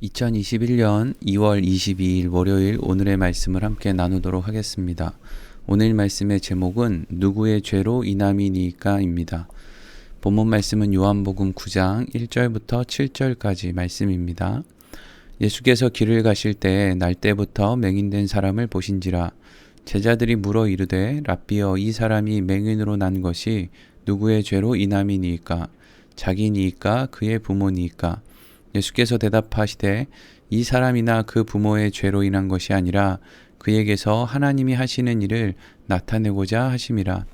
2021년 2월 22일 월요일 오늘의 말씀을 함께 나누도록 하겠습니다. 오늘 말씀의 제목은 누구의 죄로 인함이니까입니다. 본문 말씀은 요한복음 9장 1절부터 7절까지 말씀입니다. 예수께서 길을 가실 때에 날때부터 맹인된 사람을 보신지라. 제자들이 물어 이르되 랍비여, 이 사람이 맹인으로 난 것이 누구의 죄로 인함이니까? 자기니까 그의 부모니까? 예수께서 대답하시되 이 사람이나 그 부모의 죄로 인한 것이 아니라 그에게서 하나님이 하시는 일을 나타내고자 하심이라.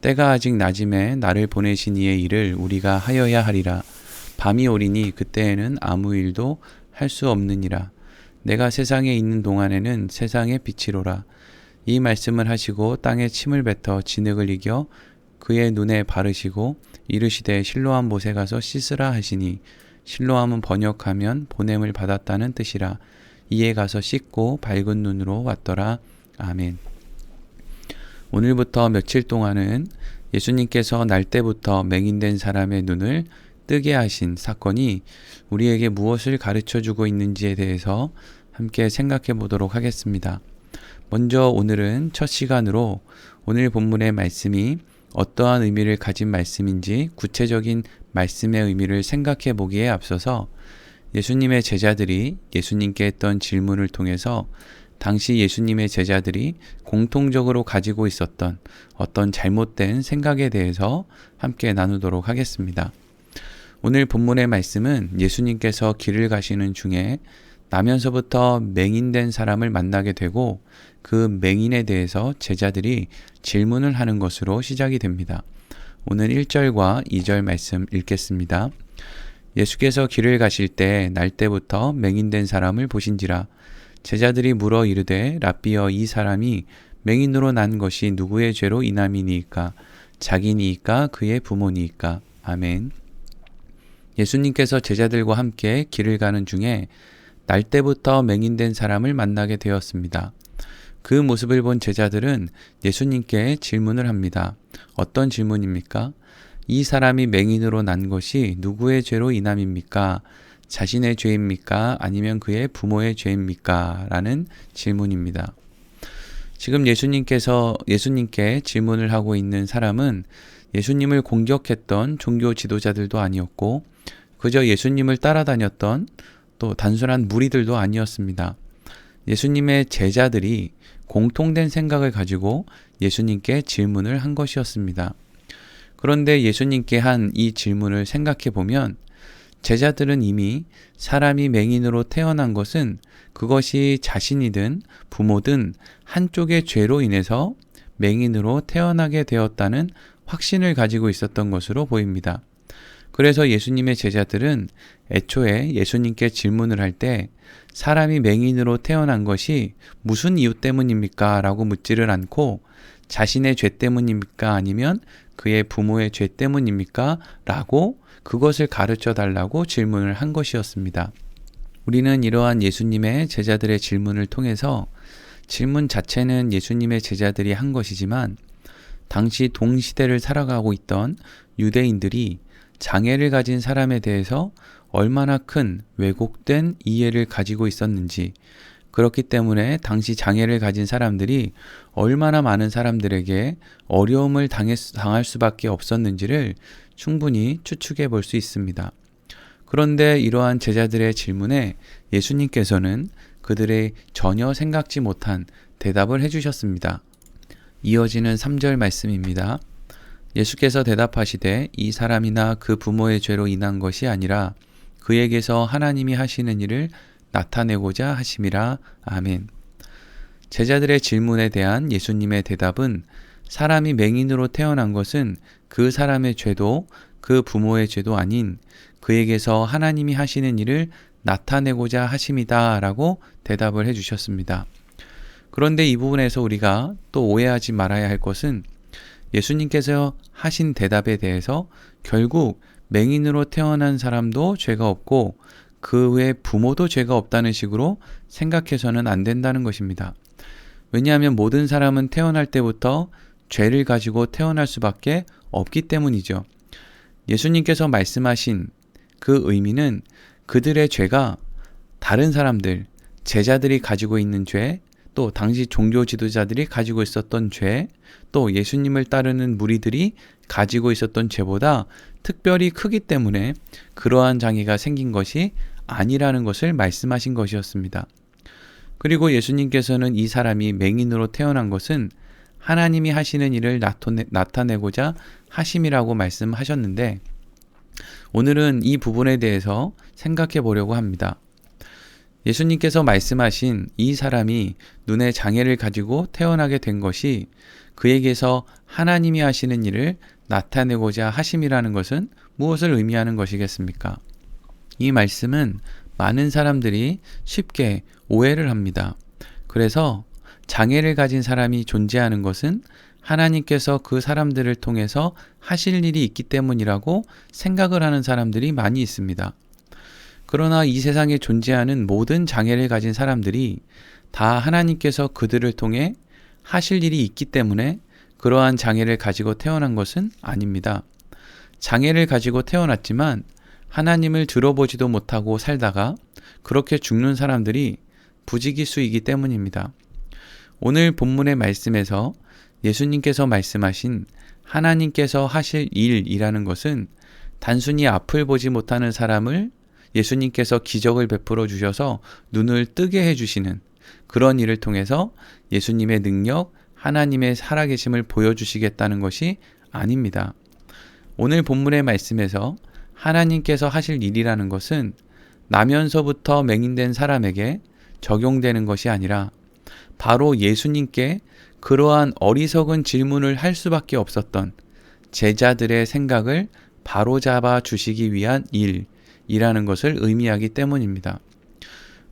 때가 아직 낮음에 나를 보내신 이의 일을 우리가 하여야 하리라. 밤이 오리니 그때에는 아무 일도 할 수 없느니라. 내가 세상에 있는 동안에는 세상의 빛이로라. 이 말씀을 하시고 땅에 침을 뱉어 진흙을 이겨 그의 눈에 바르시고 이르시되 실로암 못에 가서 씻으라 하시니, 실로암은 번역하면 보냄을 받았다는 뜻이라. 이에 가서 씻고 밝은 눈으로 왔더라. 아멘. 오늘부터 며칠 동안은 예수님께서 날때부터 맹인된 사람의 눈을 뜨게 하신 사건이 우리에게 무엇을 가르쳐주고 있는지에 대해서 함께 생각해 보도록 하겠습니다. 먼저 오늘은 첫 시간으로 오늘 본문의 말씀이 어떠한 의미를 가진 말씀인지 구체적인 말씀의 의미를 생각해 보기에 앞서서 예수님의 제자들이 예수님께 했던 질문을 통해서 당시 예수님의 제자들이 공통적으로 가지고 있었던 어떤 잘못된 생각에 대해서 함께 나누도록 하겠습니다. 오늘 본문의 말씀은 예수님께서 길을 가시는 중에 나면서부터 맹인된 사람을 만나게 되고 그 맹인에 대해서 제자들이 질문을 하는 것으로 시작이 됩니다. 오늘 1절과 2절 말씀 읽겠습니다. 예수께서 길을 가실 때 날때부터 맹인된 사람을 보신지라. 제자들이 물어 이르되 랍비여, 이 사람이 맹인으로 난 것이 누구의 죄로 인함이니까? 자기니까 그의 부모니까? 아멘. 예수님께서 제자들과 함께 길을 가는 중에 날때부터 맹인된 사람을 만나게 되었습니다. 그 모습을 본 제자들은 예수님께 질문을 합니다. 어떤 질문입니까? 이 사람이 맹인으로 난 것이 누구의 죄로 인함입니까? 자신의 죄입니까? 아니면 그의 부모의 죄입니까? 라는 질문입니다. 지금 예수님께 질문을 하고 있는 사람은 예수님을 공격했던 종교 지도자들도 아니었고 그저 예수님을 따라다녔던 또 단순한 무리들도 아니었습니다. 예수님의 제자들이 공통된 생각을 가지고 예수님께 질문을 한 것이었습니다. 그런데 예수님께 한 이 질문을 생각해 보면 제자들은 이미 사람이 맹인으로 태어난 것은 그것이 자신이든 부모든 한쪽의 죄로 인해서 맹인으로 태어나게 되었다는 확신을 가지고 있었던 것으로 보입니다. 그래서 예수님의 제자들은 애초에 예수님께 질문을 할 때 사람이 맹인으로 태어난 것이 무슨 이유 때문입니까? 라고 묻지를 않고 자신의 죄 때문입니까? 아니면 그의 부모의 죄 때문입니까? 라고 그것을 가르쳐 달라고 질문을 한 것이었습니다. 우리는 이러한 예수님의 제자들의 질문을 통해서 질문 자체는 예수님의 제자들이 한 것이지만 당시 동시대를 살아가고 있던 유대인들이 장애를 가진 사람에 대해서 얼마나 큰 왜곡된 이해를 가지고 있었는지, 그렇기 때문에 당시 장애를 가진 사람들이 얼마나 많은 사람들에게 어려움을 당할 수밖에 없었는지를 충분히 추측해 볼 수 있습니다. 그런데 이러한 제자들의 질문에 예수님께서는 그들의 전혀 생각지 못한 대답을 해주셨습니다. 이어지는 3절 말씀입니다. 예수께서 대답하시되 이 사람이나 그 부모의 죄로 인한 것이 아니라 그에게서 하나님이 하시는 일을 나타내고자 하심이라. 아멘. 제자들의 질문에 대한 예수님의 대답은 사람이 맹인으로 태어난 것은 그 사람의 죄도 그 부모의 죄도 아닌 그에게서 하나님이 하시는 일을 나타내고자 하심이다 라고 대답을 해주셨습니다. 그런데 이 부분에서 우리가 또 오해하지 말아야 할 것은 예수님께서 하신 대답에 대해서 결국 맹인으로 태어난 사람도 죄가 없고 그 외 부모도 죄가 없다는 식으로 생각해서는 안 된다는 것입니다. 왜냐하면 모든 사람은 태어날 때부터 죄를 가지고 태어날 수밖에 없기 때문이죠. 예수님께서 말씀하신 그 의미는 그들의 죄가 다른 사람들, 제자들이 가지고 있는 죄, 또 당시 종교 지도자들이 가지고 있었던 죄, 또 예수님을 따르는 무리들이 가지고 있었던 죄보다 특별히 크기 때문에 그러한 장애가 생긴 것이 아니라는 것을 말씀하신 것이었습니다. 그리고 예수님께서는 이 사람이 맹인으로 태어난 것은 하나님이 하시는 일을 나타내고자 하심이라고 말씀하셨는데, 오늘은 이 부분에 대해서 생각해 보려고 합니다. 예수님께서 말씀하신 이 사람이 눈의 장애를 가지고 태어나게 된 것이 그에게서 하나님이 하시는 일을 나타내고자 하심이라는 것은 무엇을 의미하는 것이겠습니까? 이 말씀은 많은 사람들이 쉽게 오해를 합니다. 그래서 장애를 가진 사람이 존재하는 것은 하나님께서 그 사람들을 통해서 하실 일이 있기 때문이라고 생각을 하는 사람들이 많이 있습니다. 그러나 이 세상에 존재하는 모든 장애를 가진 사람들이 다 하나님께서 그들을 통해 하실 일이 있기 때문에 그러한 장애를 가지고 태어난 것은 아닙니다. 장애를 가지고 태어났지만 하나님을 들어보지도 못하고 살다가 그렇게 죽는 사람들이 부지기수이기 때문입니다. 오늘 본문의 말씀에서 예수님께서 말씀하신 하나님께서 하실 일이라는 것은 단순히 앞을 보지 못하는 사람을 예수님께서 기적을 베풀어 주셔서 눈을 뜨게 해주시는 그런 일을 통해서 예수님의 능력, 하나님의 살아계심을 보여주시겠다는 것이 아닙니다. 오늘 본문의 말씀에서 하나님께서 하실 일이라는 것은 나면서부터 맹인된 사람에게 적용되는 것이 아니라 바로 예수님께 그러한 어리석은 질문을 할 수밖에 없었던 제자들의 생각을 바로잡아 주시기 위한 일이라는 것을 의미하기 때문입니다.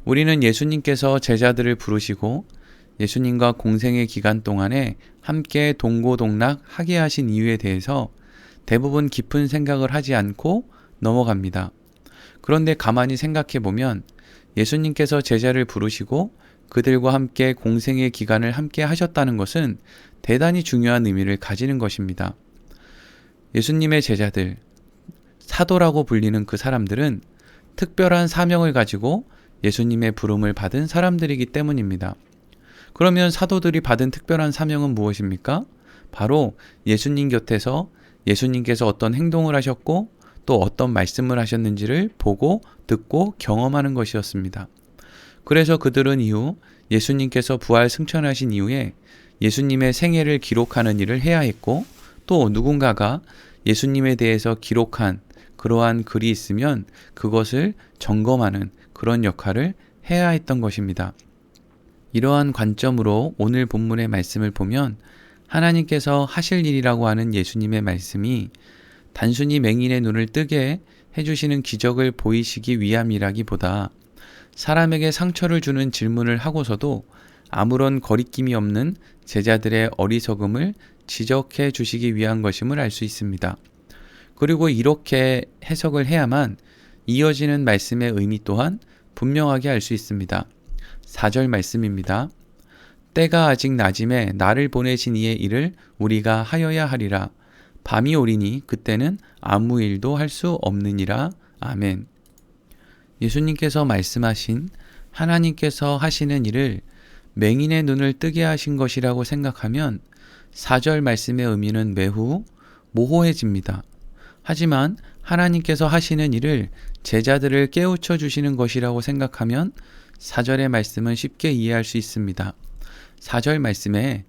우리는 예수님께서 제자들을 부르시고 예수님과 공생의 기간 동안에 함께 동고동락하게 하신 이유에 대해서 대부분 깊은 생각을 하지 않고 넘어갑니다. 그런데 가만히 생각해 보면 예수님께서 제자를 부르시고 그들과 함께 공생의 기간을 함께 하셨다는 것은 대단히 중요한 의미를 가지는 것입니다. 예수님의 제자들, 사도라고 불리는 그 사람들은 특별한 사명을 가지고 예수님의 부름을 받은 사람들이기 때문입니다. 그러면 사도들이 받은 특별한 사명은 무엇입니까? 바로 예수님 곁에서 예수님께서 어떤 행동을 하셨고 또 어떤 말씀을 하셨는지를 보고 듣고 경험하는 것이었습니다. 그래서 그들은 이후 예수님께서 부활 승천하신 이후에 예수님의 생애를 기록하는 일을 해야 했고, 또 누군가가 예수님에 대해서 기록한 그러한 글이 있으면 그것을 점검하는 그런 역할을 해야 했던 것입니다. 이러한 관점으로 오늘 본문의 말씀을 보면 하나님께서 하실 일이라고 하는 예수님의 말씀이 단순히 맹인의 눈을 뜨게 해주시는 기적을 보이시기 위함이라기보다 사람에게 상처를 주는 질문을 하고서도 아무런 거리낌이 없는 제자들의 어리석음을 지적해 주시기 위한 것임을 알 수 있습니다. 그리고 이렇게 해석을 해야만 이어지는 말씀의 의미 또한 분명하게 알 수 있습니다. 4절 말씀입니다. 때가 아직 낮임에 나를 보내신 이의 일을 우리가 하여야 하리라. 밤이 오리니 그때는 아무 일도 할 수 없느니라. 아멘. 예수님께서 말씀하신 하나님께서 하시는 일을 맹인의 눈을 뜨게 하신 것이라고 생각하면 4절 말씀의 의미는 매우 모호해집니다. 하지만 하나님께서 하시는 일을 제자들을 깨우쳐 주시는 것이라고 생각하면 4절의 말씀은 쉽게 이해할 수 있습니다. 4절 말씀에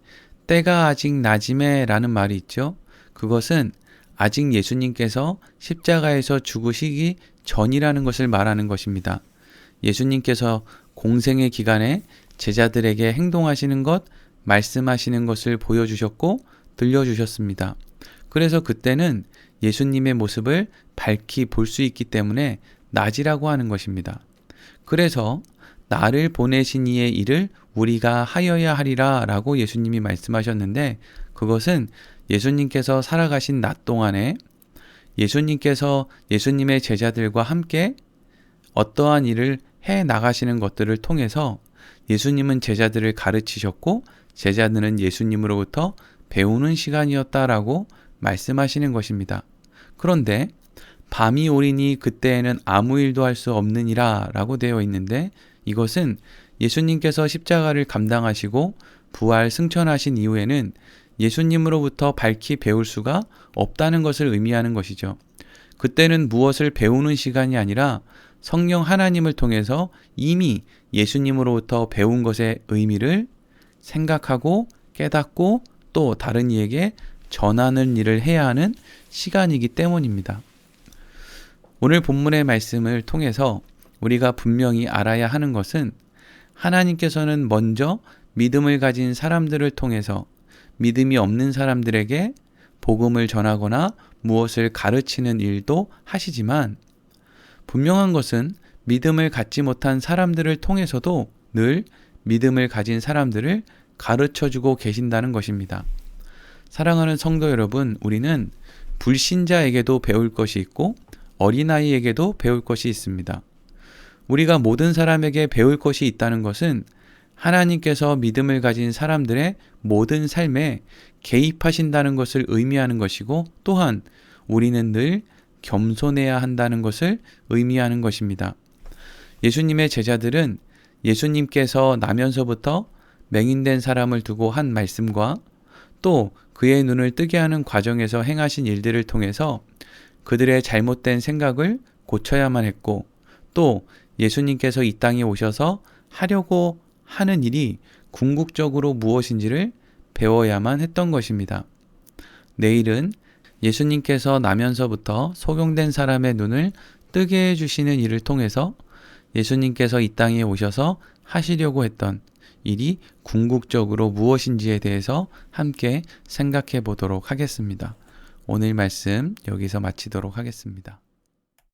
때가 아직 낮임에 라는 말이 있죠. 그것은 아직 예수님께서 십자가에서 죽으시기 전이라는 것을 말하는 것입니다. 예수님께서 공생의 기간에 제자들에게 행동하시는 것, 말씀하시는 것을 보여주셨고 들려주셨습니다. 그래서 그때는 예수님의 모습을 밝히 볼 수 있기 때문에 낮이라고 하는 것입니다. 그래서 나를 보내신 이의 일을 우리가 하여야 하리라 라고 예수님이 말씀하셨는데, 그것은 예수님께서 살아가신 낮 동안에 예수님께서 예수님의 제자들과 함께 어떠한 일을 해 나가시는 것들을 통해서 예수님은 제자들을 가르치셨고 제자들은 예수님으로부터 배우는 시간이었다라고 말씀하시는 것입니다. 그런데 밤이 오리니 그때에는 아무 일도 할 수 없느니라 라고 되어 있는데, 이것은 예수님께서 십자가를 감당하시고 부활 승천하신 이후에는 예수님으로부터 밝히 배울 수가 없다는 것을 의미하는 것이죠. 그때는 무엇을 배우는 시간이 아니라 성령 하나님을 통해서 이미 예수님으로부터 배운 것의 의미를 생각하고 깨닫고 또 다른 이에게 전하는 일을 해야 하는 시간이기 때문입니다. 오늘 본문의 말씀을 통해서 우리가 분명히 알아야 하는 것은, 하나님께서는 먼저 믿음을 가진 사람들을 통해서 믿음이 없는 사람들에게 복음을 전하거나 무엇을 가르치는 일도 하시지만, 분명한 것은 믿음을 갖지 못한 사람들을 통해서도 늘 믿음을 가진 사람들을 가르쳐주고 계신다는 것입니다. 사랑하는 성도 여러분, 우리는 불신자에게도 배울 것이 있고 어린아이에게도 배울 것이 있습니다. 우리가 모든 사람에게 배울 것이 있다는 것은 하나님께서 믿음을 가진 사람들의 모든 삶에 개입하신다는 것을 의미하는 것이고, 또한 우리는 늘 겸손해야 한다는 것을 의미하는 것입니다. 예수님의 제자들은 예수님께서 나면서부터 맹인된 사람을 두고 한 말씀과 또 그의 눈을 뜨게 하는 과정에서 행하신 일들을 통해서 그들의 잘못된 생각을 고쳐야만 했고, 또 예수님께서 이 땅에 오셔서 하려고 하는 일이 궁극적으로 무엇인지를 배워야만 했던 것입니다. 내일은 예수님께서 나면서부터 소경된 사람의 눈을 뜨게 해주시는 일을 통해서 예수님께서 이 땅에 오셔서 하시려고 했던 일이 궁극적으로 무엇인지에 대해서 함께 생각해 보도록 하겠습니다. 오늘 말씀 여기서 마치도록 하겠습니다.